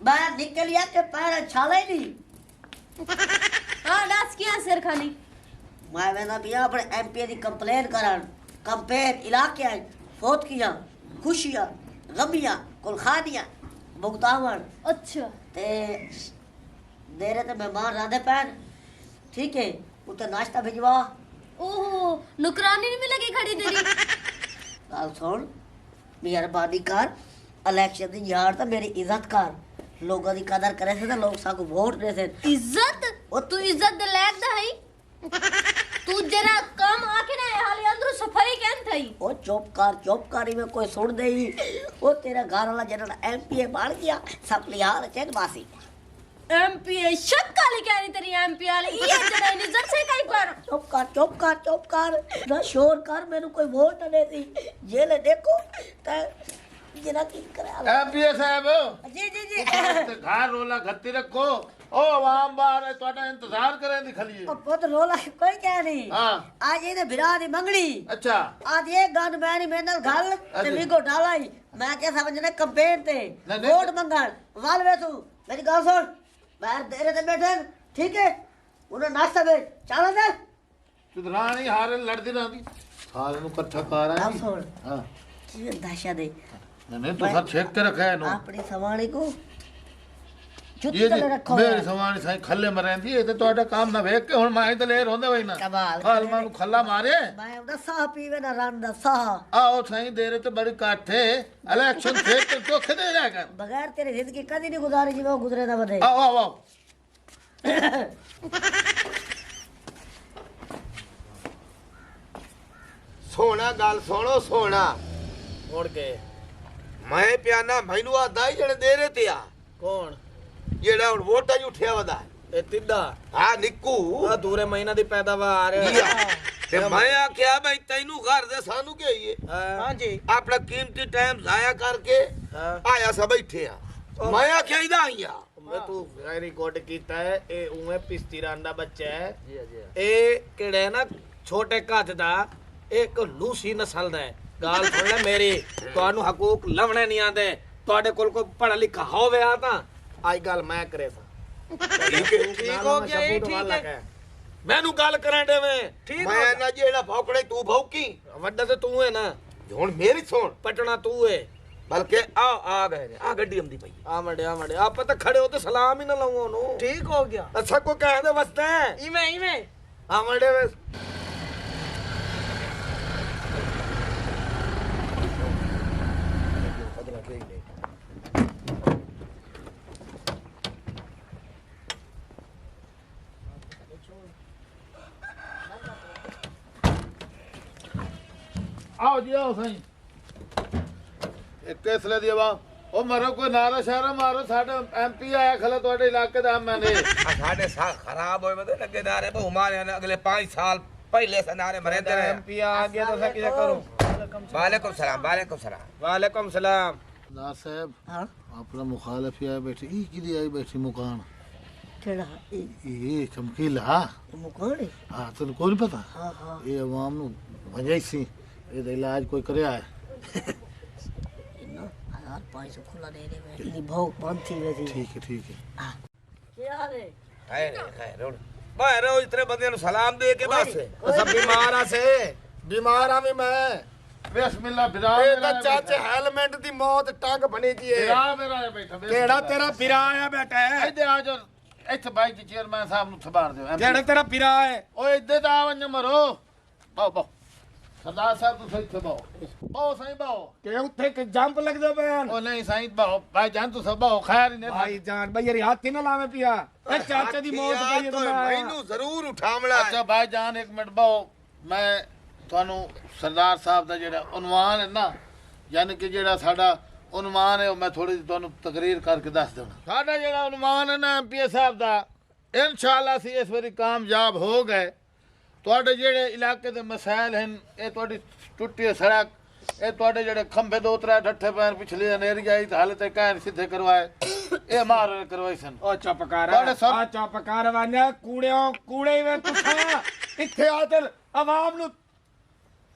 बाहर निकलिया के पैर छाला ही नहीं। हाँ दस किया सिर खाली मैं वेंदा पिया अपने एमपी दी कंप्लेन करन कंपेन इलाके आई फोत किया खुशियां गमियां कुलखानियां भुगतावन। अच्छा ते देरे ते मेहमान रांदे पैन ठीक है उते नाश्ता भिजवा। ओहो नुकरानी नहीं मिलेगी खड़ी तेरी गल सुन मेहरबानी कर इलेक्शन दी यार तो मेरी इज्जत कर लोगों दी कदर करे से लोग साकू वोट दे से। इज्जत तू इज्जत दे लायक दा है तू जरा कम आके ना हाले अंदर सफाई कहन थई। ओ चुप कर में कोई सुन दे ही ओ तेरा घर वाला जनरल एमपी बन गया सब लिहाज चेक बासी एमपी शक काली कह रही तेरी एमपी वाले ये जरा नजर से कई कर। चुप कर ना शोर कर मेनू कोई वोट दे दी जेले देखो ते जना की करा एमपी साहब जी ते घर रोला घत्ती रखो ओ आवाम बाहर है ਤੁਹਾਡਾ इंतजार करें दी खलिए। ओ पुत रोला कोई कह नहीं हां आज ये बिरा दी मंगनी। अच्छा आज ये गन मैंने मेनल घल ते विगो डालाई मैं क्या समझने कंपेन ते वोट मंगन वाल वे तू मेरी गल सुन बाहर देरे ते बैठे ठीक है उन्हें नाश्ता दे चल दे सुधरानी हारे लड़दी रहंदी सारे नु इकट्ठा कर गल आए। सुन हां की दाशा दे नहीं तो सब छेक के रखा है नु अपनी सवाणी को जुत्ती ये तले रखो मेरी सवानी साई खल्ले मरेंदी ये तो ਤੁਹਾਡਾ काम ना वेख के हुन मैं तो ले रोंदे वई ना कमाल हाल मां खल्ला मारे मैं उदा साह पीवे ना रन दा साह आओ साई देरे तो बड़ी काठे इलेक्शन थे तो चोखे दे जाएगा बगैर तेरी जिंदगी कदी नहीं गुजारी जिਵੇਂ ਉਹ ਗੁਜ਼ਰੇ ਦਾ ਬਦੇ। आओ आओ आओ सोना गल सुनो सोना मुड़ के मैं पियाना मैनू आदा ही जने दे रहे ते आ कौन जेड़ा हुन वोटा ज उठिया वदा ए तिद्दा हां निक्कू आ दूरे महीना दी पैदावार ते मैं आख्या भाई तैनू घर दे सानू के आइए हां जी अपना कीमती टाइम जाया करके आया सा बैठे आ मैं आख्या इदा आइया मैं तू वेरी गुड कीता है ए उमे पिस्ती रांडा बच्चा है ए केड़े ना छोटे कद दा एक लूसी नस्ल दा है गाल सुन ले मेरी ਤੁਹਾਨੂੰ ਹਕੂਕ ਲਵਣੇ ਨਹੀਂ ਆਂਦੇ ਤੁਹਾਡੇ ਕੋਲ ਕੋਈ ਪੜਾ ਲਿਖਾ ਹੋਵੇ ਆ ਤਾਂ ਅੱਜ ਗੱਲ ਮੈਂ ਕਰੇ ਸਾਂ ਠੀਕ ਹੋ ਗਿਆ ਇਹ ਠੀਕ ਹੈ ਮੈਨੂੰ ਗੱਲ ਕਰਨ ਦੇਵੇਂ ਠੀਕ मैं ना जेड़ा भौकड़े तू भौकी ਵੱਡਾ ਤੇ ਤੂੰ ਹੈ ਨਾ हुन मेरी सुन ਪਟਣਾ ਤੂੰ ਹੈ बल्कि आ गए आ गड्डी आंदी पई ਆ ਮੜੇ ਆਪਾਂ ਤਾਂ ਖੜੇ ਹੋ ਤੇ ਸਲਾਮ ਹੀ ਨਾ ਲਾਉਂ ਉਹਨੂੰ ਠੀਕ ਹੋ ਗਿਆ ਅੱਛਾ ਕੋ ਕਹਿੰਦੇ ਵਸਤੇ ਇਵੇਂ ਆ ਮੜੇ आओ जी आओ साई एक इसले दी आवाम ओ मरो कोई नारा शारा मारो साडा एमपी आया खला ਤੁਹਾਡੇ इलाके दा मैंने साडे सा खराब होए बदे लगे नारे बहु मारे ने अगले 5 साल पहले से नारे मरे दे एमपी आ गया तो सकी करो वालेकुम सलाम वालेकुम सलाम वालेकुम सलाम ना साहब हां अपना मुखालिफ आया बैठी ई किदी आई बैठी मुकान केड़ा ये चमकीला मुकोड़े हां तन्नू कोई नहीं पता हां हां ये आवाम नु वजह सी ਇਹਦਾ ਇਲਾਜ ਕੋਈ ਕਰਿਆ ਹੈ इन्ना हजार 500 खुला दे दे मैं इनी भौक बंद थी वैसी ठीक है हां क्या हाल है खैर रोड बाहर रोज इतने बंदे नु सलाम दे के बस सब बीमार आ से बीमार आ भी मैं बिस्मिल्लाह बिरा ਇਹ ਤਾਂ ਚਾਚੇ ਹੈਲਮਟ ਦੀ ਮੌਤ ਟੰਗ ਬਣੀ ਦੀ ਏ ਬਿਰਾ ਮੇਰਾ ਬੈਠਾ ਕਿਹੜਾ ਤੇਰਾ ਪਿਰਾ ਆਇਆ ਬੇਟਾ ਇੱਥੇ ਆ ਜਾ ਇੱਥੇ ਬਾਈ ਜੀ ਚੇਅਰਮੈਨ ਸਾਹਿਬ ਨੂੰ ਸਵਾਰ ਦਿਓ ਜਿਹੜਾ ਤੇਰਾ ਪਿਰਾ ਹੈ ਓਏ ਇੱਥੇ ਤਾਂ ਆਵਣ ਮਰੋ ਬਾਓ ਸਰਦਾਰ ਸਾਹਿਬ ਤੁਸੀਂ ਇੱਥੇ ਬਾਓ ਸਾਈਂ ਬਾਓ ਕਿ ਉੱਥੇ ਕਿ ਜੰਪ ਲੱਗਦਾ ਪਿਆ ਉਹ ਨਹੀਂ ਸਾਈਂ ਬਾਓ ਭਾਈ ਜਾਨ ਤੂੰ ਸਭ ਬਾਓ ਖੈਰ ਹੀ ਨੇ ਭਾਈ ਜਾਨ ਬਈ ਯਾਰ ਹੱਥ ਹੀ ਨਾ ਲਾਵੇਂ ਪਿਆ ਇਹ ਚਾਚੇ ਦੀ ਮੌਤ ਪਈ ਹੈ ਮੈਨੂੰ ਜ਼ਰੂਰ ਉਠਾਵਣਾ ਅੱਛਾ ਭਾਈ ਜਾਨ ਇੱਕ ਮਿੰਟ ਬਾਓ ਮੈਂ ਤੁਹਾਨੂੰ ਸਰਦਾਰ ਸਾਹਿਬ ਦਾ ਜਿਹੜਾ ਉਨਵਾਨ ਹੈ ਨਾ ਯਾਨੀ ਕਿ ਜਿਹੜਾ ਸਾਡਾ ਉਨਵਾਨ ਹੈ ਉਹ ਮੈਂ ਥੋੜੀ ਜਿਹੀ ਤੁਹਾਨੂੰ ਤਕਰੀਰ ਕਰਕੇ ਦੱਸ ਦੇਣਾ ਸਾਡਾ ਜਿਹੜਾ ਉਨਵਾਨ ਹੈ ਨਾ ਐਮਪੀ ਸਾਹਿਬ ਦਾ ਇਨਸ਼ਾਅੱਲਾ ਅਸੀਂ ਇਸ ਵਾਰੀ ਕਾਮਯਾਬ ਹੋ ਗਏ ਤੁਹਾਡੇ ਜਿਹੜੇ ਇਲਾਕੇ ਦੇ ਮਸਾਇਲ ਹਨ ਇਹ ਤੁਹਾਡੀ ਟੁੱਟੀ ਸੜਕ ਇਹ ਤੁਹਾਡੇ ਜਿਹੜੇ ਖੰਭੇ ਦੋ ਤਰੇ ਠੱਠੇ ਪੈਣ ਪਿਛਲੇ ਹਨੇਰੀ ਆਈ ਤਾਂ ਹਾਲੇ ਤੱਕ ਕਾਇਨ ਸਿੱਧੇ ਕਰਵਾਏ ਇਹ ਮਾਰ ਕਰਵਾਈ ਸਨ ਉਹ ਚੁੱਪ ਕਰ ਤੁਹਾਡੇ ਸਭ ਆ ਚੁੱਪ ਕਰ ਵਾ냐 ਕੂੜੇ ਵੇ ਤੁਸਾਂ ਇੱਥੇ ਆ ਤੇ ਆਵਾਮ ਨੂੰ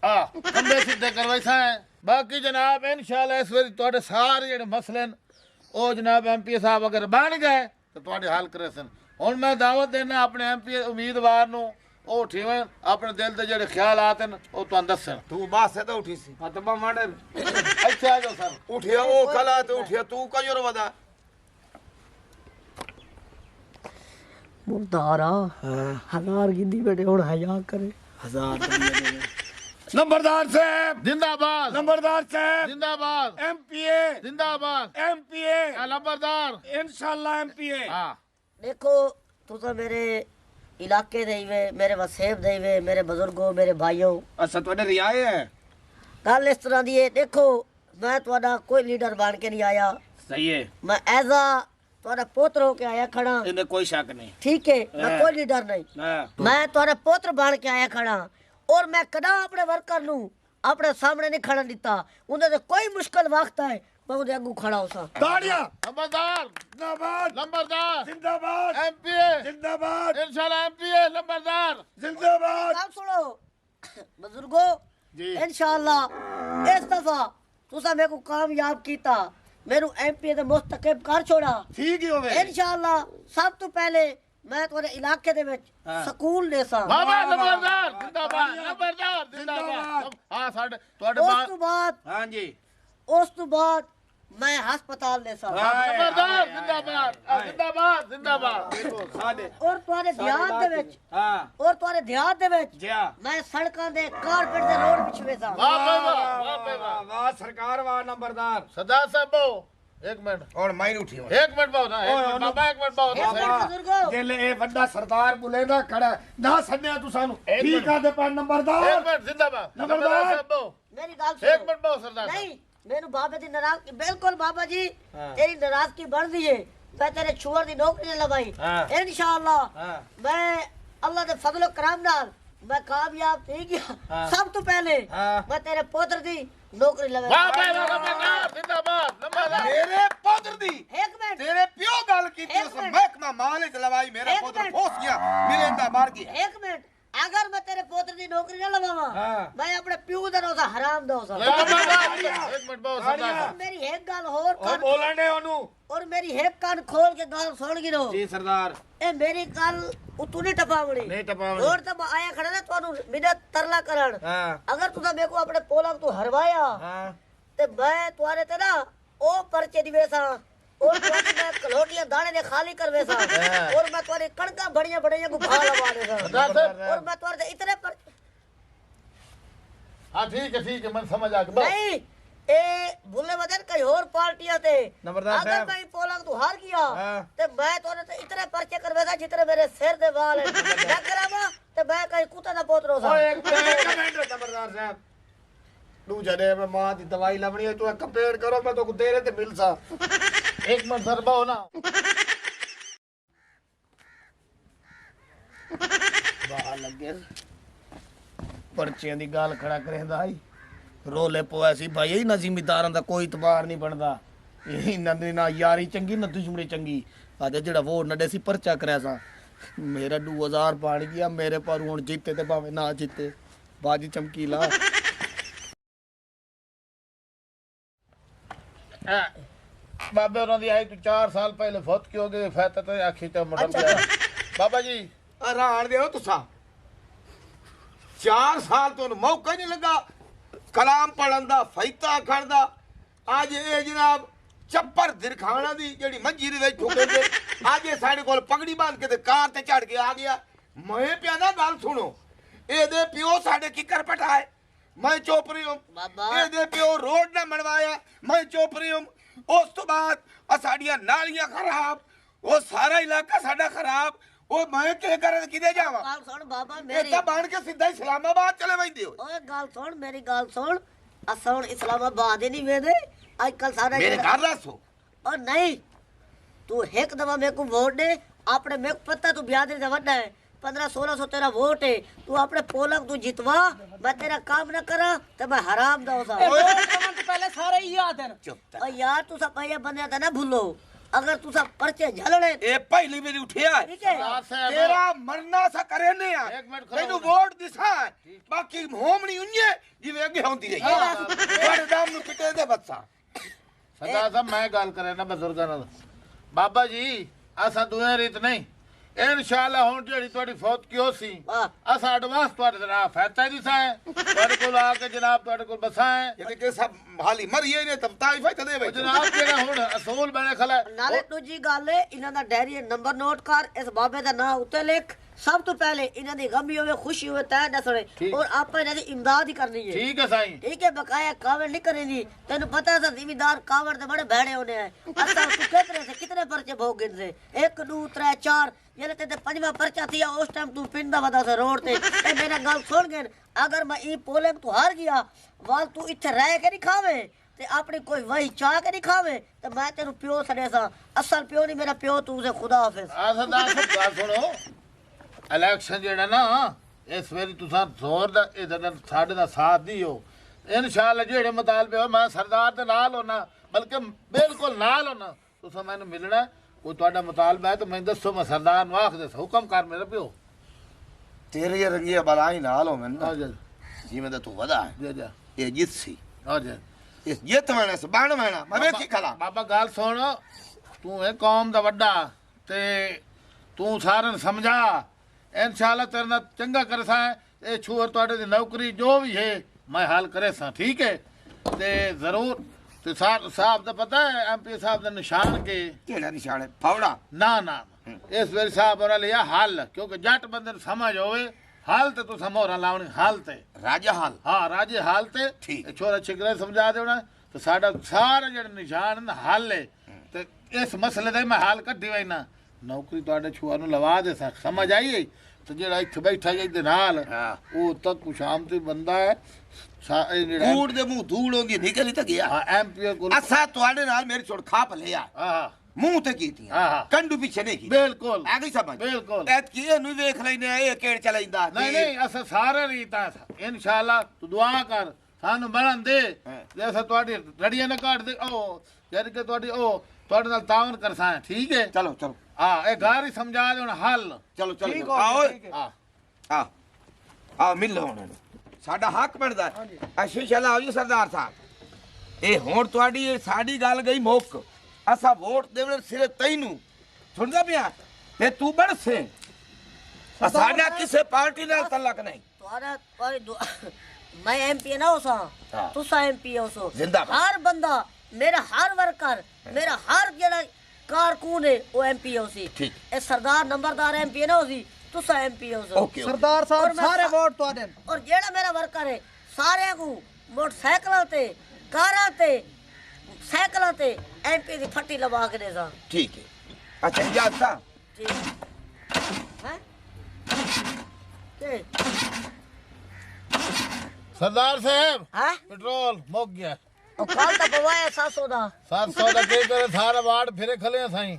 ਆ ਖੰਭੇ ਸਿੱਧੇ ਕਰਵਾਈ ਸਾਂ ਬਾਕੀ ਜਨਾਬ ਇਨਸ਼ਾਅੱਲਾ ਇਸ ਵਾਰੀ ਤੁਹਾਡੇ ਸਾਰੇ ਜਿਹੜੇ ਮਸਲੇ ਹਨ ਉਹ ਜਨਾਬ ਐਮਪੀ ਸਾਹਿਬ ਅਗਰ ਬਣ ਗਏ ਤਾਂ ਤੁਹਾਡੇ ਹੱਲ ਕਰੇ ਸਨ। ਹੁਣ ਮੈਂ ਦਾਵਤ ਦੇਣਾ ਆਪਣੇ ਐਮਪੀ ਉਮੀਦਵਾਰ ਨੂੰ, ਉਹ ਠੇਵਨ ਆਪਣੇ ਦਿਲ ਦੇ ਜਿਹੜੇ ਖਿਆਲਾਤ ਹਨ ਉਹ ਤੁਹਾਨੂੰ ਦੱਸਣ। ਤੂੰ ਬਾਸੇ ਤਾਂ ਉਠੀ ਸੀ ਹਤਬਾ ਮਾੜੇ ਇੱਥੇ ਆ ਜਾਓ ਸਰ। ਉਠਿਆ ਉਹ ਕਲਾ ਤੇ ਉਠਿਆ ਤੂੰ ਕਜਰ ਵਦਾ ਮੁਰਦਾਰਾ ਹਜ਼ਾਰ ਗਿੱਦੀ ਬੇਟੇ ਹੁਣ ਹਯਾ ਕਰੇ 1000 नंबरदार साहब जिंदाबाद, नंबरदार साहब जिंदाबाद, एमपीए जिंदाबाद, एमपीए लंबरदार। इंशाल्लाह एमपीए हाँ देखो तू तो मेरे इलाके दे वे मेरे वसेब दे वे मेरे बुजुर्गों मेरे भाइयों ਅੱਛਾ ਤੁਹਾਡੇ ਰਿਆਏ ਹੈ गल इस तरह दी है देखो मैं तुम्हारा कोई लीडर बन के नहीं आया ਸਹੀ ਹੈ मैं एज आ तुम्हारा पोत्र होके आया खड़ा ਇਹਦੇ ਕੋਈ ਸ਼ੱਕ ਨਹੀਂ ठीक है मैं कोई लीडर नहीं ਹਾਂ मैं तुम्हारा पोत्र बन के आया खड़ा और मैं कदा अपने वर्कर नू अपने सामने नहीं खड़ा दिता उन्हें तो कोई मुश्किल वक्त है मैं उन्हें अगू खड़ा हो सा ताड़ियां लंबरदार, जिंदाबाद लंबरदार, जिंदाबाद एमपीए, जिंदाबाद इंशाल्लाह एमपीए, लंबरदार। जिंदाबाद आप सुनो बुजुर्गो जी। इंशाअल्लाह इस दफा तुसा मेरे को कामयाब कीता मेरू एमपी दे मुस्तकिब कर छोड़ा ठीक ही होवे इंशाअल्लाह सब तो पहले मैं तुम्हारे इलाके दे विच स्कूल ले सा वाह वाह लंबरदार, जिंदाबाद, लंबरदार, जिंदाबाद। हाँ साढ़े ਤੁਹਾਡੇ उस ਬਾਅਦ तो बाद ਹਾਂਜੀ मैं हस्पताल ले सा लंबरदार, जिंदाबाद, जिंदाबाद, जिंदाबाद। ਸਾਡੇ और तुम्हारे ध्यान दे विच ਹਾਂ और तुम्हारे ध्यान दे विच ਜਿਆ मैं सड़कां दे कारपेट दे रोड बिछवे सा वाह वाह वाह, वाह वाह वाह। ਵਾਹ ਸਰਕਾਰ ਵਾਹ ਨੰਬਰਦਾਰ सरदार साहब बहु एक मिनट, ਹੁਣ ਮੈਂ ਉਠੀ एक मिनट बहु ना, एक मिनट बाबा, एक मिनट बहु एक मिनट बुजुर्गो जेले ए बंदा सरदार बुलेंदा खड़ा ना सन्या तू सानू ठीक आ दे पर एक नंबरदार मिनट, जिंदाबाद, लंबरदार। लंबरदार साहब बहु मेरी गाल एक सुनो मिनट बहु सरदार साहब। नहीं मेनू बाबे दी नाराज बिल्कुल बाबा जी हाँ। तेरी नाराजगी बढ़ दी है मैं तेरे छुअर दी नौकरी नहीं लवाई हाँ। इंशाअल्लाह हाँ। मैं अल्लाह दे फजलो करम नाल मैं कामयाब थी गया हाँ। सब तो पहले हाँ। मैं तेरे पुत्र दी नौकरी वाह लवाई वाह वाह, लंबरदार, जिंदाबाद, लंबरदार। ਮੇਰੇ ਪੁੱਤਰ ਦੀ एक मिनट ਤੇਰੇ ਪਿਓ ਗੱਲ ਕੀਤੀ एक ਉਸ मिनट। ਮਹਿਕਮਾ ਮਾਲਿਕ ਲਵਾਈ ਮੇਰਾ एक ਪੁੱਤਰ मिनट। ਫੋਸ ਗਿਆ ਮਿਲੇਂਦਾ ਮਾਰ ਗਿਆ एक मिनट अगर मैं तेरे पुत्र दी नौकरी न लवावा हाँ। मैं अपने प्यू दा रोजा हराम दो सा लंबरदार, एक मिनट बहु सरदार और साहब। मेरी एक गल और ओ कान बोलन दे ओनू और मेरी एक कान खोल के गाल सुन गिरो ਜੀ ਸਰਦਾਰ ए मेरी गल उतू नहीं टपावणी ਨਹੀਂ ਟਪਾਵਣੀ और तब आया खड़ा ना ਤੁਹਾਨੂੰ मिन्नत तरला करन ਹਾਂ अगर तुसा मेरे को अपने पोलक तू हरवाया ਹਾਂ ते मैं तुम्हारे ते ना ओ परचे दिवे सा और तुम्हारी मैं कलोटियां दाने दे खाली करवे सा और मैं तुम्हारी कणका बड़ियां बड़ियां को खा लवा दे सा सरदार साहब। और मैं तुम्हारे ते इतने पर हाँ ठीक है मैं समझ आ गया। नहीं ए भूले बदन कई और पार्टियां ते नंबरदार अगर साहब। मैं पोलक तू हार गया हाँ। ते मैं तुम्हारे ते इतने परचे करवे सा जितने मेरे सिर दे वाल है मैं करावा ते मैं कहीं कुत्ता दा पोतरो सा ਓਏ ਇੱਕ ਮਿੰਟ ਨੰਬਰਦਾਰ ਸਾਹਿਬ तू जदे मैं मां दी दवाई लवणी है तू कंपेयर करो मैं तो तेरे ते मिल सा एक मिनट सर बहु ना ਬਾਹਰ ਲੱਗੇ ਪਰਚਿਆਂ ਦੀ ਗੱਲ ਖੜਾ ਕਰੇਂਦਾ ਆਈ ਰੋਲੇ ਪੋਇਆ ਸੀ ਭਾਈ ਇਹਨਾਂ ਜ਼ਿਮੀਦਾਰਾਂ ਦਾ ਕੋਈ ਇਤਬਾਰ ਨਹੀਂ ਬਣਦਾ ਇਹਨਾਂ ਦੀ ਨਾ ਯਾਰੀ ਚੰਗੀ ਨਾ ਦੁਸ਼ਮਣੀ ਚੰਗੀ ਅੱਜ ਜਿਹੜਾ ਵੋਟ ਨੱਡੇ ਸੀ ਪਰਚਾ ਕਰਿਆ ਸਾਂ ਮੇਰਾ 2000 ਬਣ ਗਿਆ ਮੇਰੇ ਪਰ ਹੁਣ ਜਿੱਤੇ ਤੇ ਭਾਵੇਂ ਨਾ ਜਿੱਤੇ ਬਾਜੀ ਚਮਕੀਲਾ बाबे उन्होंने आई तो 4 साल पहले फौत की हो गई फैता तो आखी तो मटक गया बाबा जी ਹੈਰਾਨ ਦਿਓ ਤੁਸੀਂ 4 ਸਾਲ ਤੋਂ ਮੌਕਾ ਹੀ ਨਹੀਂ ਲੱਗਾ ਕਲਾਮ ਪੜਨ ਦਾ ਫੈਤਾ ਖਣ ਦਾ ਅੱਜ ਇਹ ਜਨਾਬ ਚੱਪਰ ਦਿਰਖਾਣਾ ਦੀ ਜਿਹੜੀ ਮੰਜੀ ਦੇ ਵਿੱਚ ਠੁਕੇ ਤੇ ਅੱਜ ਇਹ ਸਾਡੇ ਕੋਲ ਪਗੜੀ ਬੰਨ ਕੇ ਤੇ ਕਾਰ ਤੇ ਚੜ ਕੇ ਆ ਗਿਆ ਮੈਂ ਪਿਆ ਨਾ ਗੱਲ ਸੁਣੋ ਇਹਦੇ ਪਿਓ ਸਾਡੇ ਕਿੱਕਰ ਪਟਾਏ ਮੈਂ ਚੁੱਪ ਰਹੀ ਹਾਂ ਬਾਬਾ। ਇਹਦੇ ਪਿਓ ਰੋਡ ਨਾ ਬਣਵਾਇਆ ਮੈਂ ਚੁੱਪ ਰਹੀ ਹਾਂ ਉਸ ਤੋਂ ਬਾਅਦ ਆ ਸਾਡੀਆਂ ਨਾਲੀਆਂ ਖਰਾਬ ਉਹ ਸਾਰਾ ਇਲਾਕਾ ਸਾਡਾ ਖਰਾਬ ਉਹ ਮੈਂ ਕੀ ਕਰਨ ਕਿਤੇ ਜਾਵਾਂ गाल सुन बाबा ਇਹ मेरी ਤਾਂ ਬਣ ਕੇ ਸਿੱਧਾ ਇਸਲਾਮਾਬਾਦ ਚਲੇ ਵੈਂਦੇ ਹੋ ओए गाल सुन मेरी गाल सुन असा हुन इस्लामाबाद ही नहीं वेदे आजकल सारा ਮੇਰੇ ਘਰ ਰਸੋ और नहीं तू एक दफा मेरे को वोट दे अपने मेरे को पता तू ब्याह दे वड्डा है 1500-1600 तेरा वोट है तू अपने पोलक तू जितवा मैं तेरा काम न करा तो मैं हराम दा सा पहले सारे ही याद है ਚੁੱਪ और यार तू सब पहले बंदे ता ना भूलो अगर तू सब पर्चे झलने ਇਹ ਪਹਿਲੀ ਵਾਰੀ ਉਠਿਆ ਹੈ। ठीक है सरदार साहब ਤੇਰਾ ਮਰਨਾ ਸਾ ਕਰੇ ਨੇ ਆ ਇੱਕ ਮਿੰਟ ਖੜੋ ਮੈਨੂੰ ਹੋ ਵੋਟ ਦਿਸਾ ਬਾਕੀ ਹੋਮਣੀ ਉੰਨੇ ਜਿਵੇਂ ਅੱਗੇ ਹੁੰਦੀ ਰਹੀ ਬੜੇ ਦਮ ਨੂੰ ਕਿਤੇ ਦੇ ਬੱਚਾ सरदार साहब मैं गल करे ना बजुर्गां नाल बाबा जी असां दुए रीत नहीं इंशाअल्लाह हुण जेहड़ी तुहाडी फौत कियो सी असां एडवांस तुहाडे जनाब फैता दी सा तुहाडे कोल आके जनाब तुहाडे कोल बसा है यानी कि सब हाली मरिए ने तब ताई फायदा दे भाई जनाब जेड़ा हुण असूल बने खला नाले दूजी गल है इन्हां दा डायरी नंबर नोट कर इस बाबे दा नाम उत्ते लिख सब तो पहले इन्हां दी गमी होवे खुशी होवे तै दसणे और आप इन्हां दी इमदाद ही करनी है ठीक है साईं ठीक है बकाया कावड़ नहीं करनी तेनु पता है जिम्मेदार कावड़ दे बड़े भैड़े होने हैं असा तू कितने से कितने पर्चे भोग गिन से 1 2 3 4 ये ते पंजवा पर्चा थिया उस टाइम तू पिंदा वदा से रोड ते ए मेरा गल सुन गिन अगर मैं ई पोले में तू हार गया वाल तू इथे रह के नहीं खावे ते अपनी कोई वही चाह के नहीं खावे ते मैं तेनु प्यो सने सा असल प्यो नहीं मेरा प्यो तू से खुदा हाफिज सरदार साहब गल सुनो इलेक्शन जेड़ा ना इस वेरी तुसां जोर दा इधर साडे दा साथ दियो इंशाअल्लाह जेड़े मुतालबे हो मैं सरदार दे नाल होना बल्कि बिल्कुल नाल होना तुसां मैनू मिलना कोई तुहाडा मुतालबा है तो मैं दसो मैं सरदार नू आख दे हुक्म कर मेरा प्यो तेरे ये रंगिया बलाई नाल हो मैं आ जा जिवें दा तू वदा है जा जा ये जित सी आ जा इस जित मैंने से बाण मैना मैं वेखी खला बाबा गल सुन तू है कौम दा वड्डा ते तू सारन समझा इंशाअल्लाह तेरे नाल चंगा करसा ए छूर तुहाडे दी नौकरी जो भी है मैं हाल करे सा ठीक है ते जरूर ते साहब दा पता है एमपी साहब दा निशान के केड़ा निशान है फावड़ा ना ना इस वेले साहब और लिया हल क्योंकि जट बंदे नूं समझ होवे हाल ते तुसां मोहरां लावणी हाल ते राजा हाल हाँ राजे हाल ते ठीक। छोरा छिकरे समझा देना तो साडा सारा जेड़ा निशान ना हल है ते इस मसले दे मैं हाल कड्ढी वैना नौकरी तुहाडे छुआ नूं लवा दे सा समझ आई तो जेड़ा इत्थे बैठा जे नाल ओ तक कुशामती बंदा है कूड़ दे मुंह धूड़ होंदी निकल ही गया हाँ एमपी को असा तुहाडे नाल मेरी छोड़ खाप लिया हाँ मुंह ते कीती कंडू पीछे नहीं की बिल्कुल आ गई समझ बिल्कुल ऐत की एनु देख लेने ए केड़ चलाइंदा नहीं नहीं असा सारे रीता इंशाअल्लाह तू दुआ कर सानू बनन दे जैसा तुहाडी रड़ियां न काट दे ओ यानी कि तुहाडी ओ तुहाडे नाल तावन करसा है ठीक है चलो चलो हाँ ए घर ही समझा दे हुण हल चलो चलो ठीक हो आओ ठीक है आ आ मिल हुण साडा हक बनदा इंशाअल्लाह आओ जी सरदार साहब ए हुण तुहाडी साडी गल गई मुक असा वोट देवण सिरे तैनू सुनदा पिया ते तू बड़ से साडा किसे पार्टी नाल तलक नहीं तुम्हारा मैं एमपी ना हो सा हाँ। तू सा एमपी हो सो जिंदाबाद। हर बंदा मेरा हर वर्कर मेरा हर जेड़ा कारकुन है वो एमपी हो सी ठीक। ए सरदार नंबरदार एमपी ना हो सी तू सा एमपी हो सो ओके सरदार और साहब मैं सारे वोट तो देन और जेड़ा मेरा वर्कर है सारे को मोटरसाइकिल ते कारां ते साइकिल ते एमपी दी फट्टी लगा के दे सा ठीक है अच्छा इजाजत सा ठीक हैं के सरदार साहब हैं पेट्रोल मुक गया और कल तो पवाया 700 दा 700 ਦਾ ਕੇ करे सारा वार्ड फिरे खले हैं साईं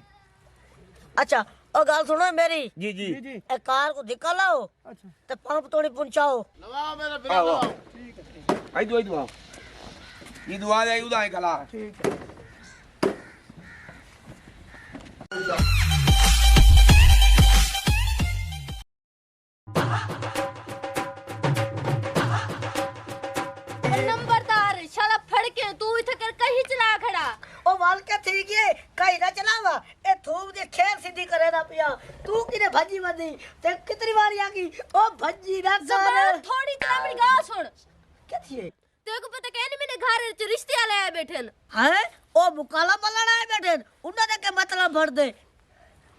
अच्छा और गल सुनो मेरी जी जी ए कार को धिक्का लाओ अच्छा ते पंप तोड़ी पहुंचाओ लवा मेरा आओ, बिना आओ। आई दुआ ये दुआ दे उदा कला ठीक है नंबरदार शाला फड़ के तू इथे कर कहीं चला खड़ा ओ वाल के ठीक है कहीं ना चलावा ए थूब दे खेल सीधी करे ना पिया तू किने भजी बंदी ते कितनी बार आ गई ओ भजी ना जबान थोड़ी चला मेरी गाल सुन क्या थी तेरे को पता कहने मैंने घर च रिश्ते वाले आए बैठे हैं ओ मुकाला मलना आए बैठे उन्होंने के मतलब भर दे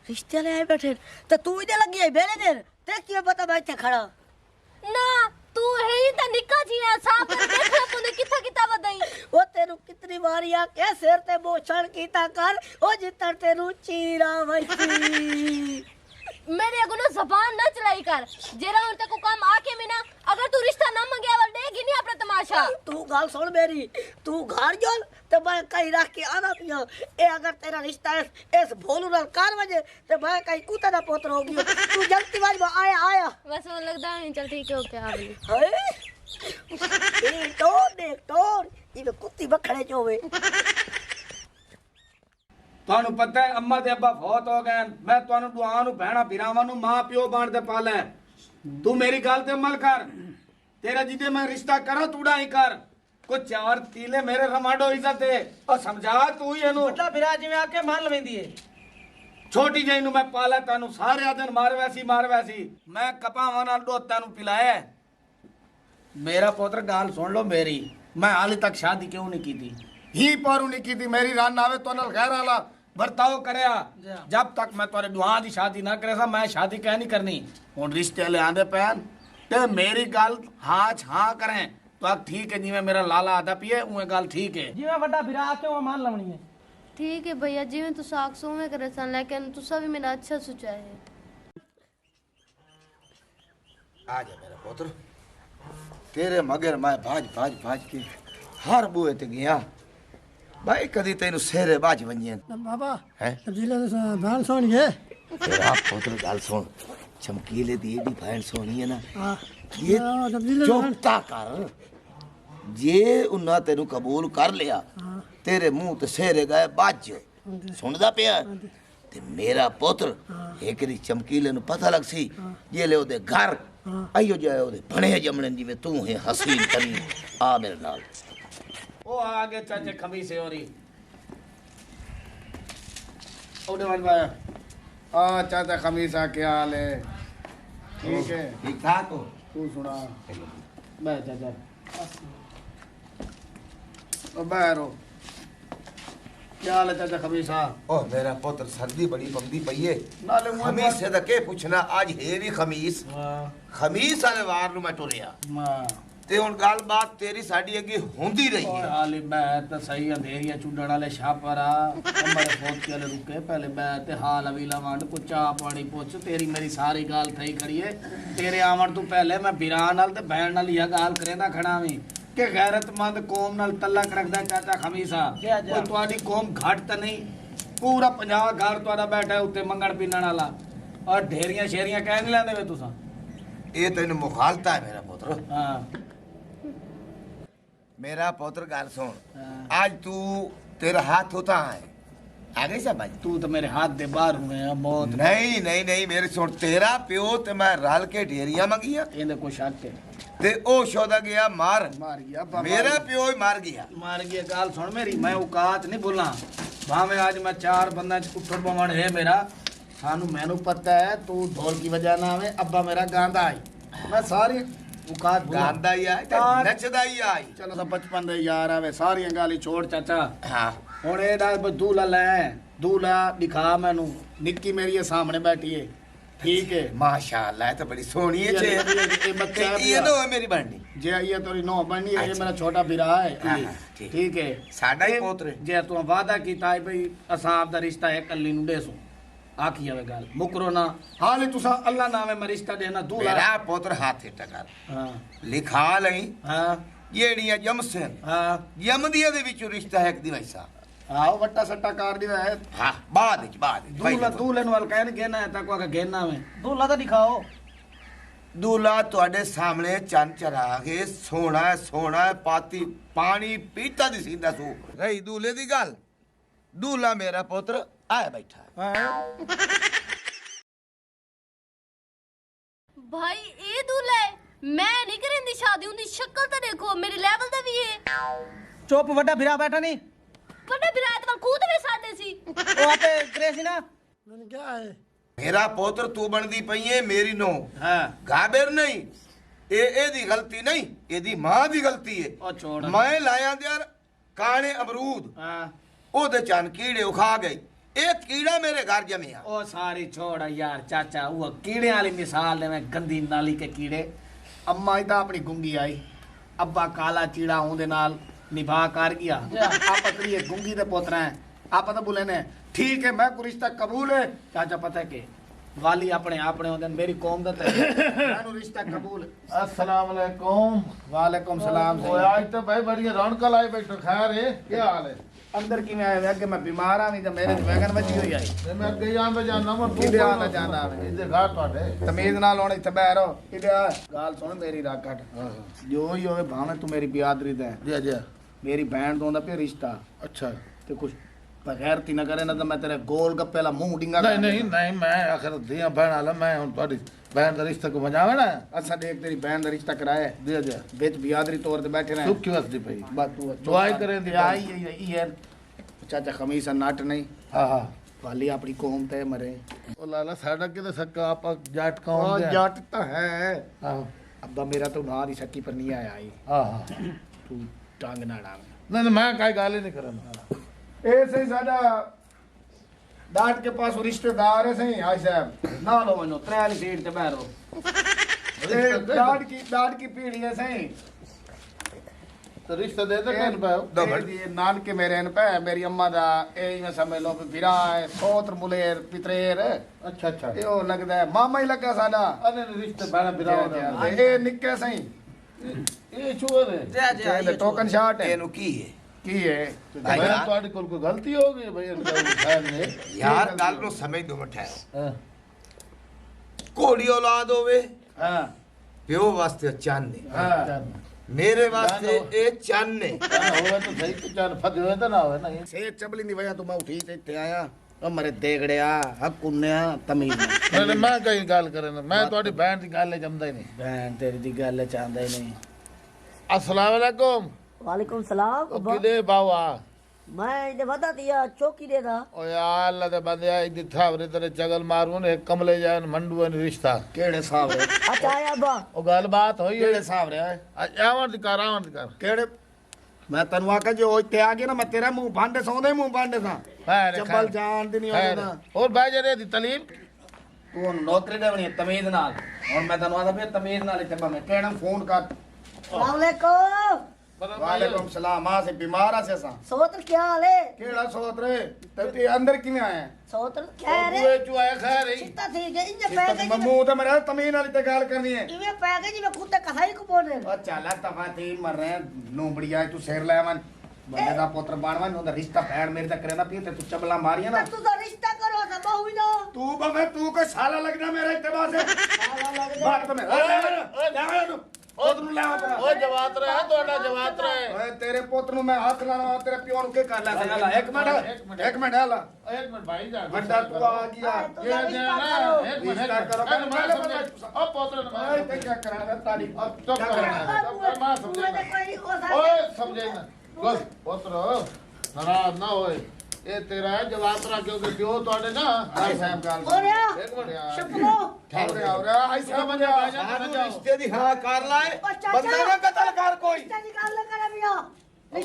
रिश्ते ले आए बैठे ते तू इधर लगी है बेले देर ते क्यों पता मैं इथे खड़ा ना तू है ही ता निक्का जी है साहब देख ले तूने किथा किथा बदई ओ तेरू कितनी बार आ के सिर ते मोछण कीता कर ओ जितर तेरू चीरा वसी मेरे अगो ना जबान ना चलाई कर जेरा उन तक को काम आके में ना अगर तू रिश्ता ना मांगे वाल देगी नहीं अपना तमाशा तू गाल सुन मेरी तू घर जोल ते मैं कहीं रख के आना पिया ए अगर तेरा रिश्ता इस भोलू नाल कार वजे ते मैं कहीं कुत्ते दा पुत्र हो गयो तू जल्दी वाज में आया बस वो लगता है चल ठीक है ओके आ गई हाय ए टोर ये कुत्ती बखड़े चोवे ਤੁਹਾਨੂੰ ਪਤਾ ਹੈ ਅੰਮਾ ਤੇ ਅੱਬਾ ਫੌਤ ਹੋ ਗਏ ਮੈਂ ਤੁਹਾਨੂੰ ਦੁਆ ਨੂੰ ਭੈਣਾ ਭਰਾਵਾਂ ਨੂੰ ਮਾਂ ਪਿਓ ਬਣ ਤੇ ਪਾਲਿਆ ਤੂੰ ਮੇਰੀ ਗੱਲ ਤੇ ਅਮਲ ਕਰ ਤੇਰਾ ਜਿੱਦੇ ਮੈਂ ਰਿਸ਼ਤਾ ਕਰਾਂ ਤੂੜਾ ਹੀ ਕਰ कुछ और तीले मेरे रमाडो इज्जत है और समझा तू ही एनु ਵੱਡਾ ਵੀਰਾ ਜਿਵੇਂ ਆਕੇ ਮੰਨ ਲਵੈਂਦੀ ਏ छोटी जी नु मैं पाला तेनु सारे दिन मार वैसी मैं कपावां नाल दूध तेनु पिलाया है। मेरा पुत्र गाल सुन लो मेरी, मैं हाल तक शादी क्यों नहीं की थी ही पारू नहीं की थी मेरी रान आवे तो नल खैर वाला बर्ताव करया जब तक मैं तोरे दुआ दी शादी ना करे सा मैं शादी कह नहीं करनी हुन रिश्ते ले आंदे पैन ते मेरी गल हाँ करें तो ठीक है जिवें मेरा लाला आदा पिए उहे गल ठीक है ਜਿਵੇਂ ਵੱਡਾ ਵੀਰਾ ਆਕੇ ਉਹ ਮੰਨ ਲਵਣੀ ਏ ठीक है भैया जिवें तू साख सोवे करे सन लेकिन तुसा भी मेरा अच्छा सोचा है आजा मेरा पुत्र तेरे मगर मैं भाज के हर बूए ते गया भाई कदी तेनु सेरे बाज वंजे बाबा है तब्दीले भैन सोनी है तेरा पुत्र गल सुन चमकीले दी एडी भैन सोनी है ना हाँ ये तब्दीले चुपता कर जे उन्ना तेनु कबूल कर लिया तेरे मुंह ते सेरे गए बाज सुनदा पिया ते मेरा पुत्र एक री चमकीले नु पता लग सी जे ले ओदे घर आइयो जाए ओदे बने जमने जिवें तू है हसीन करी आ मेरे नाल ओ आगे चाचे खमीसे होरी ओडे वन भाई आ चाचा खमीसा क्या हाल है ठीक है ठीक ठाक हो तू सुना मैं चाचा ओ बैरो क्या हाल है चाचा खमीसा ओ मेरा पुत्र सर्दी बड़ी पमदी पई है नाले मुंह खमीस से दा के पूछना आज है भी खमीस खमीस वाले वार नु मैं टुरिया मां ते हुन गल बात तेरी साडी अगे होंदी रही है हाली मैं तो सही अंधेरिया चुडण वाले छापरा हमारे फोन के वाले रुके पहले मैं ते हाल अवीला वंड को चा पानी पुछ तेरी मेरी सारी गाल थई खड़ी है तेरे आवन तू पहले मैं बिरान नाल ते बहन नाल यह गाल करेंदा खड़ावी के गैरतमंद कौम नाल तलक रखदा चाचा खमीसा कोई तुम्हारी कौम घट त नहीं पूरा 50 घर तुम्हारा बैठा है उत्ते मंगण पीनण वाला और ढेरियां शेरियां कह नहीं लेंदे वे तुसा ये तेन मुखालता है मेरा पुत्र हां मेरा पुत्र गल सुन आज तू तेरा हाथ होता है आगे से भाई तू तो मेरे हाथ दे बाहर हुए हैं बहुत नहीं मेरे सुन तेरा प्यो ते मैं रल के ढेरियां मंगिया इहदे कोई शक है ते ओ शोदा गया मार गया मेरा प्यो ही मार गया गाल सुन मेरी मैं औकात नहीं बोला भावे आज मैं 4 बंदा उठड़ पवन है मेरा सानू मैनू पता है तू ढोल की वजह ना आवे अब्बा मेरा गांदा आई मैं सारी औकात गांदा ही आई ते नचदा ही आई चलो सब बचपन दे यार आवे सारी गाली छोड़ चाचा हां हुन एदा दूल्हा ले दूल्हा दिखा मैनू निक्की मेरी सामने बैठी है ठीक है माशाल्लाह तो बड़ी सोहनी है ये छे बच्चा ये नो है मेरी बहनी जे ये तोरी नो बनी है ये मेरा छोटा बिरा है ठीक है साडा ही पुत्र जे तू वादा कीता है भाई असां आपदा रिश्ता है कल्ली नु देसू आखी आवे गल मुकरो ना हाले तुसा अल्लाह नामे में रिश्ता देना दूल्हा मेरा पुत्र हाथ टकर हां लिखा लई हां जेड़ियां जमसन हां जमदियां दे विचों रिश्ता है एक दिवैसा आओ वट्टा सट्टा कार दी है हां बाद दूल्हा दूल्हन वाल कहन गेना है तक का गेना में दूल्हा तो दिखाओ दूल्हा ਤੁਹਾਡੇ ਸਾਹਮਣੇ ਚੰਨ ਚਰਾ ਕੇ ਸੋਹਣਾ ਪਾਤੀ ਪਾਣੀ ਪੀਤਾ ਦੀ ਸੀਂਦਾ ਸੂ ਰਹੀ दूल्हे ਦੀ ਗੱਲ दूल्हा मेरा पुत्र आया बैठा भाई ए दूल्हा है मैं नहीं करेंदी शादी उनकी शक्ल तो देखो मेरे लेवल दा भी है ਚੁੱਪ ਵੱਡਾ ਵੀਰਾ ਬੈਠਾ ਨਹੀਂ बड़ा बिरात में कूद में साडे सी ਉਹ ਆਪੇ ਕਰੇ ਸੀ ਨਾ मैंने क्या है मेरा पुत्र तू बनदी पई है मेरी नो हां गाबिर नहीं एदी गलती नहीं एदी मां दी गलती है ओ छोड़ मैं लाया यार काने अमरूद हां ओदे चन कीड़े उखा गई एक कीड़ा मेरे घर जमिया ओ सारी छोड़ यार चाचा वो कीड़े वाली मिसाल दे में गंदी नाली के कीड़े अम्मा इता अपनी गुंगी आई अब्बा काला चीड़ा होंदे नाल निभा कर गया आप अपनी ये गुंगी दे पोतरा है आप तो बोले ने ठीक है मैं को रिश्ता कबूल है चाचा पता है के वाली अपने होंदे मेरी कौम दा ते मैनू रिश्ता कबूल अस्सलाम वालेकुम वालेकुम सलाम ओ आज तो भाई बड़ी रौनक लाई बैठो खैर है क्या हाल है अंदर की मैं आया कि मैं बीमार आ नहीं तो मेरे वैगन बची हुई आई ते मैं अगे जान जाना मैं किदे आना जाना इधर घर ਤੁਹਾਡੇ तमीज नाल होने इत्थे बैठो इधर गाल सुन मेरी राकट जो ही होवे भावे तू मेरी बिरादरी दा जी जी मेरी बहन तो पे रिश्ता अच्छा ते कुछ बगैर ती न करे ना तो मैं तेरे गोल गप्पे ला मुंह डिंगा नहीं नहीं नहीं मैं आखिर धियां बहन वाला मैं हुन ਤੁਹਾਡੀ बहन ਦਾ ਰਿਸ਼ਤਾ ਕੋ ਵਜਾਵੇ ਨਾ असा देख तेरी बहन दा रिश्ता कराया ਦੇ ਦੇ बेच बियादरी तौर ते बैठे रहे ਸੁੱਖ ਕੀ ਵਸਦੀ ਪਈ बात तू दुआई करें दी आई आई है चाचा खमीसा नाट नहीं ਹਾਂ ਹਾਂ वाली अपनी कौम ते मरे ਉਹ ਲਾਲਾ ਸਾਡਾ ਕਿਤੇ ਸੱਕਾ ਆਪਾਂ ਜੱਟ ओ ਕੌਮ ਦੇ जट तो है ਆਹੋ अब्बा मेरा तो ना दी शक्की पर नहीं आया आई ਆਹੋ तू टांग ना डांग ਨਹੀਂ ਨਹੀਂ, ਮੈਂ ਕਾਈ ਗੱਲ ਹੀ ਨਹੀਂ ਕਰਨਾ ऐसे साडा डाट के पास रिश्तेदार है सही हाय साहब ना लो मनो त्रैल सीट ते बैठो डाट की पीढ़ी है सही ਤੇ ਰਿਸ਼ਤਾ ਦੇ ਦੇ ਕਹਿਣ ਪਾਓ नानके मेरे न पे मेरी अम्मा दा ए में समझ लो भी विरा है सोत्र मुलेर पितरेर ਅੱਛਾ ਅੱਛਾ ए ओ लगदा है मामा ही लगा साडा ਅਨੇ ਰਿਸ਼ਤੇ ਬਣਾ ਬਿਰਾਵਾ ਦਾ ए निक्के सही ਇਹ ਚੂਰ ਹੈ ए टोकन शॉट है ਇਹਨੂੰ ਕੀ ਹੈ की है ਮੈਂ ਤੁਹਾਡੀ ਕੋਲ ਕੋਈ ਗਲਤੀ ਹੋ ਗਈ ਭਈ ਸਾਹਿਬ ਨੇ ਯਾਰ ਗੱਲ ਨੂੰ ਸਮਝ ਦੋ ਮਠਾਓ ਹਾਂ ਘੋੜੀ ਔਲਾਦ ਹੋਵੇ हां ਪਿਓ ਵਾਸਤੇ ਚੰਨ ਨੇ हां ਮੇਰੇ ਵਾਸਤੇ ਇਹ ਚੰਨ ਨੇ ਹੋਵੇ ਤਾਂ ਸਹੀ ਤੇ ਚਾਰ ਫਦ ਹੋਵੇ ਤਾਂ ਨਾ ਹੋਵੇ ਨਾ से चबली दी वजह तो मैं उठी ते इत्थे आया ओ मरे देगड़िया हक कुन्या तमीज ਨਹੀਂ ਮੈਂ ਕਈ ਗੱਲ ਕਰਨ ਮੈਂ ਤੁਹਾਡੀ ਬਹਿਣ ਦੀ ਗੱਲ ਜਮਦਾ ਹੀ ਨਹੀਂ बहन तेरी दी गल चांदा ही नहीं अस्सलाम वालेकुम वालेकुम सलाम ओ किदे बावा मैं इधर बता दिया चौकी दे था ओ यार अल्लाह दे बंदे इदी थावरे तेरे चगल मारू ने कमले जान मंडू ने रिश्ता केड़े साहब रे अच्छा आया अब्बा ओ गल बात होई केड़े साहब रे आवन दी कर केड़े मैं तनु आके जो इत्थे आ गया ना मैं तेरा मुंह भांडे सौंदे मुंह भांडे सा चंबल जान दी नहीं होना और भाई जरे दी तलीम तू नौकरी देवनी तमीज नाल हुन मैं तनु आदा फिर तमीज नाल इत्थे मैं केड़े फोन कर अस्सलाम वालेकुम वालेकुम सलाम मां से बीमार आ से सा सोत्र क्या हाल है केड़ा सोत रे ते अंदर किने आया सोत्र क्या है रे ओए चू आया खैर ही चित्ता ठीक है इनने पै गई मैं मुंह ते मेरा तमीज नाल इत्थे गल करनी है इवे पै गई जिਵੇਂ कुत्ते कसाई को बोल रहे ओ चला तफा थी मर रहे नोबड़िया तू शेर ले मन बंदे दा पुत्र बाणवा नु रिश्ता पैर मेरे तक करे ना फिर ते तू चबला मारिया ना तू तो रिश्ता करो सा बहु ना तू बवे तू कोई साला लगना मेरा इत्तेबा से बात तो मैं ओए ओद नु ले आ ओ जवात रहे तोड़ा जवात रहे ओए तेरे पुत्र नु मैं हाथ लाना तेरे पियो नु के कर ला साला एक मिनट हाला एक मिनट भाई जा बंदा तू आ गया ये दे ना एक मिनट रिश्ता करो मैं समझे ओ पोत्र ने ओए ते क्या करा रहा ताली अब तो करना मैं समझे ओए समझे ना बस पोत्र नाराज ना होए ये तेरा है जवातरा क्योंकि पियो तोड़े ना भाई साहब गाल और या एक मिनट यार शपनो और आई समझ आ ਸਾਨੂੰ ਰਿਸ਼ਤੇ ਦੀ ਹਾਂ ਕਰ ਲਾਏ ਬੰਦੇ ਨੇ ਕਤਲ ਕਰ ਕੋਈ रिश्ता निकाल ले कर अभी ਇਹ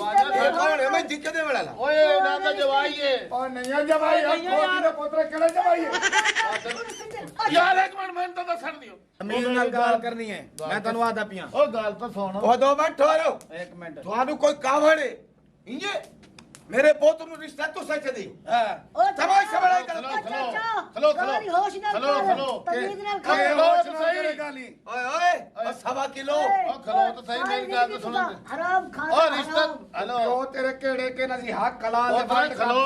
ਕੌਣ ਹੈ ਮੈਂ ਦਿੱਕਤ ਦੇ ਵਾਲਾ ओए ना तो जवाई है ओ नहीं है जवाई कोई दा पुत्र केड़ा जवाई है यार एक मिनट मैंने तो दसन दियो तमीज नाल गाल करनी है मैं तनु आदा पिया ओ गाल तो सुन ਉਹ ਦੋ ਮਿੰਟ ਠਹਿਰੋ एक मिनट ਤੁਹਾਨੂੰ ਕੋਈ ਕਾਵੜ ਹੈ ਇੰਜੇ ਮੇਰੇ ਪੁੱਤ ਨੂੰ ਰਿਸ਼ਤਾ ਤੂੰ ਸੱਚ ਦੀ ਸਮਝ ਸਮਝਾਈ ਕਰ खलो तुम्हारी होश ना खलो खलो तमीज ना खलो तो सही ਓਏ ਓਏ ਉਹ ਸਵਾ किलो ओ खलो तो सही मेरी गाल तो सुन हराम खा ओ रिश्ता हेलो ओ तेरे केड़े के नसी हक कलाल ओ भाई खलो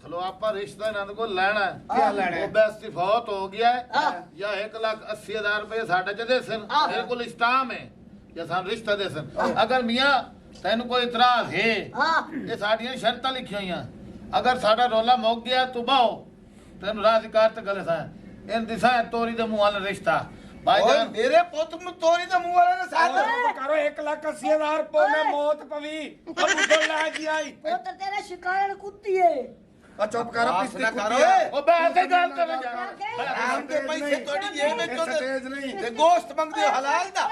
खलो आपा रिश्ता इन्हां को लेना है क्या लेना है? वो बेस्ती फौत हो गया है या 1,80,000 रुपए साडे च दे सन मेरे को स्टाम है या सान रिश्ता दे सन अगर मियां तैनू कोई इतराज है हां ये साडियां शर्तां लिखी हुई अगर साडा रोला मुक गया तू बाओ तेन राधिकार ते गले सा इन दिशा तोरी दे मुंह वाला रिश्ता ਓਏ भाईजान ਮੇਰੇ ਪੁੱਤ ਨੂੰ ਤੋਰੀ ਦੇ ਮੂੰਹ ਵਾਲੇ ਨੇ ਸਾਥ करो 1,80,000 पो में मौत पवी अब उधर ला गई आई वो तो तेरा शिकायत कुत्ती है ओ चुप कर बात पिस्ती ना कुत्ती करो। है ओ बैसे गाल कर जा ਆਰਾਮ ਦੇ ਪੈਸੇ ਤੁਹਾਡੀ ਜੇਬ ਵਿੱਚ तेज नहीं ਤੇ ਗੋਸ਼ਤ ਮੰਗਦੇ ਹੋ ਹਲਾਲ ਦਾ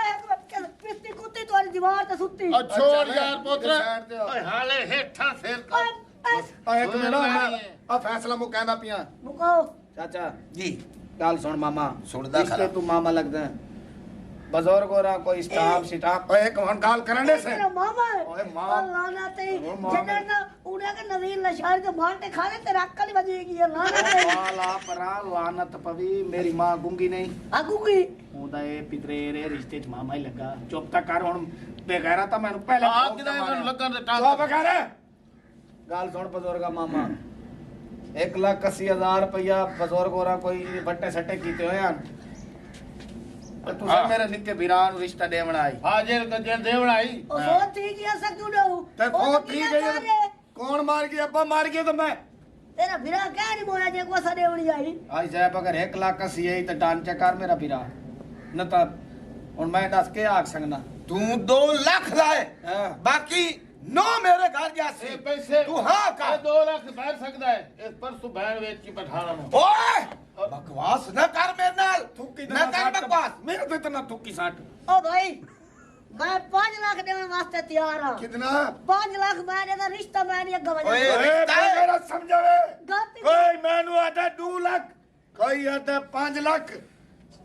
पिस्ती कुत्ती तुम्हारी दीवार पे सुत्ती और छोड़ यार पोतरा साइड ते आओ। ओए हाले हेठा सेर कर आ एक मिनट आ फैसला मु कहना पिया मुकाओ चाचा जी गाल सुन मामा सुनदा इसके खरा। तू मामा लगदा है बुजुर्ग हो रहा कोई स्टाफ ओए एक मन गाल करने से तेरा मामा है ओए माँ। और लाना ते ओ माँ। जन्नत उड़ा के नवीन लशार के मारते खाने तेरा अक्ल ही बजेगी ये लाना ते वाला परा लानत पवी मेरी मां गुंगी नहीं आगूगी ਉਹਦਾ ਇਹ ਪਿਤਰੇ ਰੇ ਰਿਸ਼ਤੇ ਚ ਮਾਮਾ ਹੀ ਲੱਗਾ ਚੁੱਪ ਤਾਂ ਕਰ ਹੁਣ ਬੇਗੈਰਾ ਤਾਂ ਮੈਨੂੰ ਪਹਿਲੇ आप किदा मन लगन दे टांग ਚੁੱਪ ਕਰ ਗੱਲ ਸੁਣ ਬਜ਼ੁਰਗਾ ਮਾਮਾ 1,80,000 ਰੁਪਇਆ ਬਜ਼ੁਰਗ ਹੋਰਾ ਕੋਈ ਵੱਟੇ ਸੱਟੇ ਕੀਤੇ ਹੋਏ ਹਨ ਤੇ ਤੁਸੀਂ ਮੇਰੇ ਨਿੱਕੇ ਵੀਰਾਂ ਨੂੰ ਰਿਸ਼ਤਾ ਦੇਵਣ ਆਈ हाजिर गजर देवण आई ओ बहुत ठीक है सब तू नो ਤੇ ਉਹ ਠੀਕ ਹੈ ਕੌਣ ਮਾਰ ਗਿਆ ਅੱਬਾ ਮਾਰ ਗਿਆ ਤਾਂ ਮੈਂ तेरा भिरा क्या नहीं मोया जे को सदे उड़ी आई आज साहब अगर 1 लाख अस्सी है तो डान चकार मेरा फिरा न तो और मैं दस के आख सकना तू 2 लाख लाए हाँ। बाकी 9 मेरे घर जा ये पैसे तू हाँ कर 2 लाख बैठ सकता है इस परसों बैठ वेच की पठाना में ओए बकवास न कर मेरे नाल थूकी न कर बकवास मेरे तो इतना थूकी साठ ओ भाई मैं 5 लाख देने वास्ते तैयार हूं कितना 5 लाख मैं देना रिश्ता मैं नहीं गवा ओए, ए मेरा समझावे गलती कोई मैनू आता 2 लाख कोई आता 5 लाख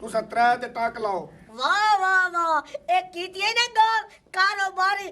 तू 17 ते टाक लाओ वाह वाह वाह एक कीती है ना गाल कारोबारी